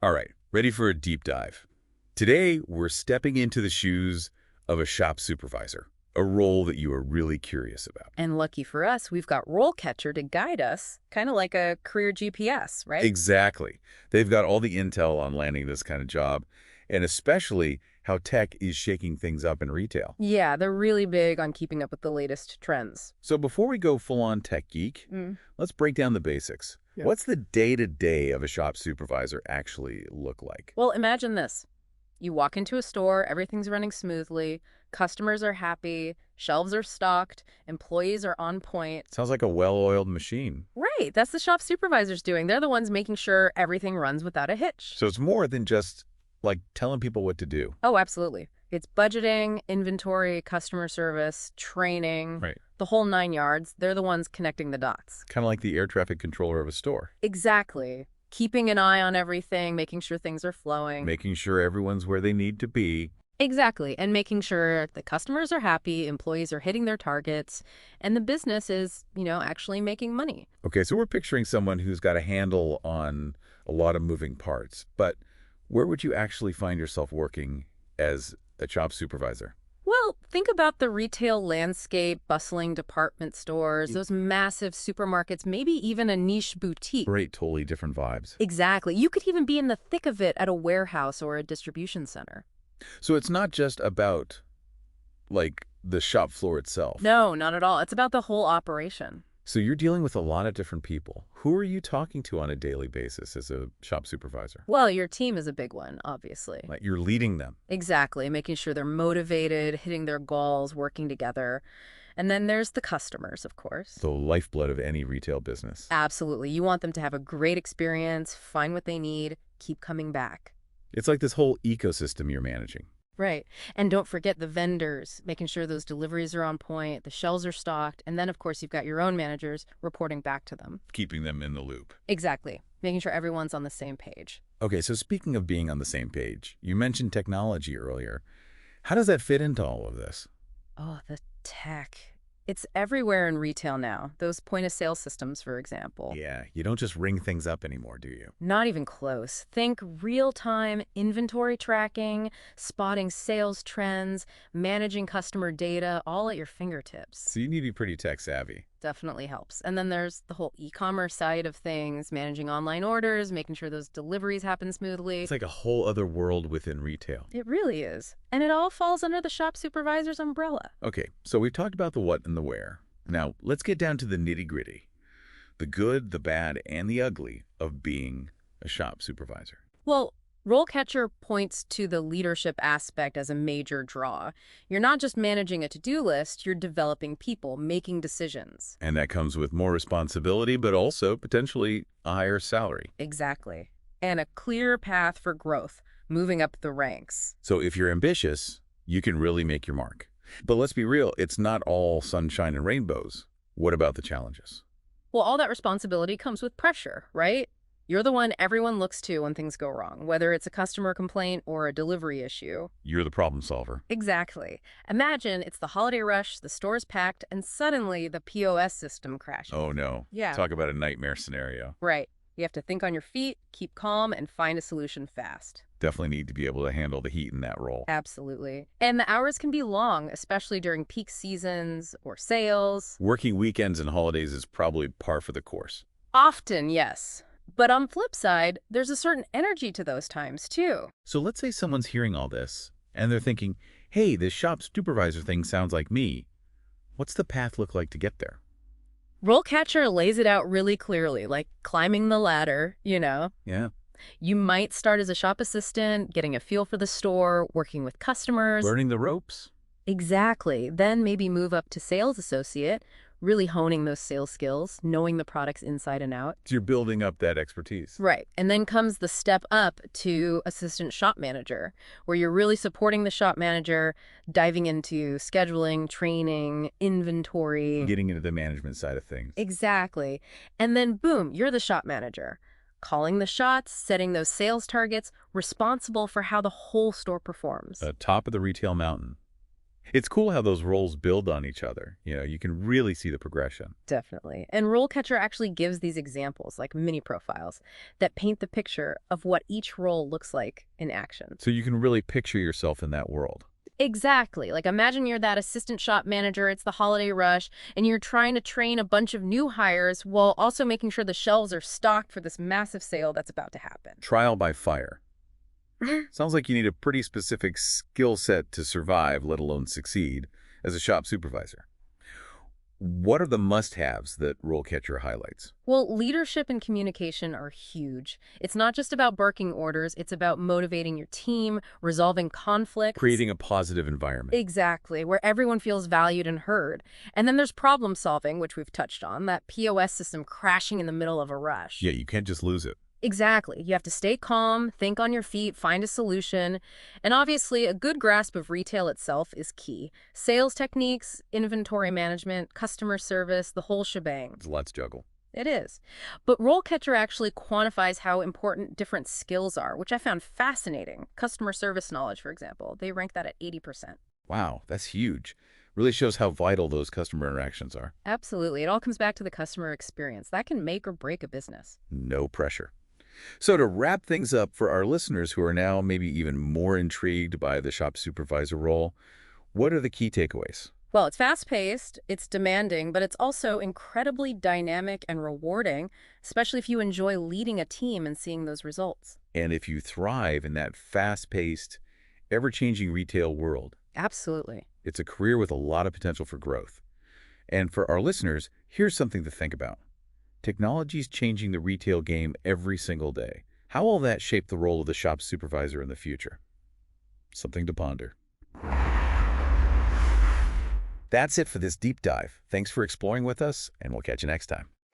All right, ready for a deep dive. Today, we're stepping into the shoes of a shop supervisor, a role that you are really curious about. And lucky for us, we've got RoleCatcher to guide us, kind of like a career GPS, right? Exactly. They've got all the intel on landing this kind of job, and especially how tech is shaking things up in retail. Yeah, they're really big on keeping up with the latest trends. So before we go full-on tech geek, Mm. let's break down the basics. Yeah. What's the day-to-day of a shop supervisor actually look like? Well, imagine this. You walk into a store, everything's running smoothly, customers are happy, shelves are stocked, employees are on point. Sounds like a well-oiled machine. Right, that's the shop supervisors doing. They're the ones making sure everything runs without a hitch. So it's more than just like telling people what to do. Oh, absolutely. It's budgeting, inventory, customer service, training, Right. the whole 9 yards. They're the ones connecting the dots. Kind of like the air traffic controller of a store. Exactly. Keeping an eye on everything, making sure things are flowing. Making sure everyone's where they need to be. Exactly. And making sure the customers are happy, employees are hitting their targets, and the business is, actually making money. Okay, so we're picturing someone who's got a handle on a lot of moving parts. But where would you actually find yourself working as a shop supervisor? Well, think about the retail landscape, bustling department stores, those massive supermarkets, maybe even a niche boutique. Great, totally different vibes. Exactly. You could even be in the thick of it at a warehouse or a distribution center. So it's not just about, like, the shop floor itself. No, not at all. It's about the whole operation. So you're dealing with a lot of different people. Who are you talking to on a daily basis as a shop supervisor? Well, your team is a big one, obviously. Like you're leading them. Exactly, making sure they're motivated, hitting their goals, working together. And then there's the customers, of course. The lifeblood of any retail business. Absolutely. You want them to have a great experience, find what they need, keep coming back. It's like this whole ecosystem you're managing. Right. And don't forget the vendors, making sure those deliveries are on point, the shelves are stocked, and then, of course, you've got your own managers reporting back to them. Keeping them in the loop. Exactly. Making sure everyone's on the same page. Okay, so speaking of being on the same page, you mentioned technology earlier. How does that fit into all of this? Oh, the tech. It's everywhere in retail now. Those point-of-sale systems, for example. Yeah, you don't just ring things up anymore, do you? Not even close. Think real-time inventory tracking, spotting sales trends, managing customer data, all at your fingertips. So you need to be pretty tech savvy. Definitely helps. And then there's the whole e-commerce side of things, managing online orders, making sure those deliveries happen smoothly. It's like a whole other world within retail. It really is. And it all falls under the shop supervisor's umbrella. Okay, so we've talked about the what and the where. Now, let's get down to the nitty-gritty. The good, the bad, and the ugly of being a shop supervisor. Well, RoleCatcher points to the leadership aspect as a major draw. You're not just managing a to-do list, you're developing people, making decisions. And that comes with more responsibility, but also potentially a higher salary. Exactly. And a clear path for growth, moving up the ranks. So if you're ambitious, you can really make your mark. But let's be real, it's not all sunshine and rainbows. What about the challenges? Well, all that responsibility comes with pressure, right? You're the one everyone looks to when things go wrong, whether it's a customer complaint or a delivery issue. You're the problem solver. Exactly. Imagine it's the holiday rush, the store's packed, and suddenly the POS system crashes. Oh no. Yeah. Talk about a nightmare scenario. Right. You have to think on your feet, keep calm, and find a solution fast. Definitely need to be able to handle the heat in that role. Absolutely. And the hours can be long, especially during peak seasons or sales. Working weekends and holidays is probably par for the course. Often, yes. But on the flip side, there's a certain energy to those times, too. So let's say someone's hearing all this, and they're thinking, hey, this shop supervisor thing sounds like me. What's the path look like to get there? RoleCatcher lays it out really clearly, like climbing the ladder, Yeah. You might start as a shop assistant, getting a feel for the store, working with customers. Learning the ropes. Exactly. Then maybe move up to sales associate, really honing those sales skills, knowing the products inside and out. So you're building up that expertise. Right. And then comes the step up to assistant shop manager, where you're really supporting the shop manager, diving into scheduling, training, inventory. Getting into the management side of things. Exactly. And then boom, you're the shop manager, calling the shots, setting those sales targets, responsible for how the whole store performs. Top of the retail mountain. It's cool how those roles build on each other. You can really see the progression. Definitely. And RoleCatcher actually gives these examples, like mini profiles, that paint the picture of what each role looks like in action. So you can really picture yourself in that world. Exactly. Like imagine you're that assistant shop manager, it's the holiday rush, and you're trying to train a bunch of new hires while also making sure the shelves are stocked for this massive sale that's about to happen. Trial by fire. Sounds like you need a pretty specific skill set to survive, let alone succeed, as a shop supervisor. What are the must-haves that RoleCatcher highlights? Well, leadership and communication are huge. It's not just about barking orders, it's about motivating your team, resolving conflicts. Creating a positive environment. Exactly, where everyone feels valued and heard. And then there's problem solving, which we've touched on, that POS system crashing in the middle of a rush. Yeah, you can't just lose it. Exactly. You have to stay calm, think on your feet, find a solution. And obviously, a good grasp of retail itself is key. Sales techniques, inventory management, customer service, the whole shebang. It's a lot to juggle. It is. But RoleCatcher actually quantifies how important different skills are, which I found fascinating. Customer service knowledge, for example, they rank that at 80%. Wow, that's huge. Really shows how vital those customer interactions are. Absolutely. It all comes back to the customer experience. That can make or break a business. No pressure. So to wrap things up for our listeners who are now maybe even more intrigued by the shop supervisor role, what are the key takeaways? Well, it's fast-paced, it's demanding, but it's also incredibly dynamic and rewarding, especially if you enjoy leading a team and seeing those results. And if you thrive in that fast-paced, ever-changing retail world, Absolutely. it's a career with a lot of potential for growth. And for our listeners, here's something to think about. Technology's changing the retail game every single day. How will that shape the role of the shop supervisor in the future? Something to ponder. That's it for this deep dive. Thanks for exploring with us, and we'll catch you next time.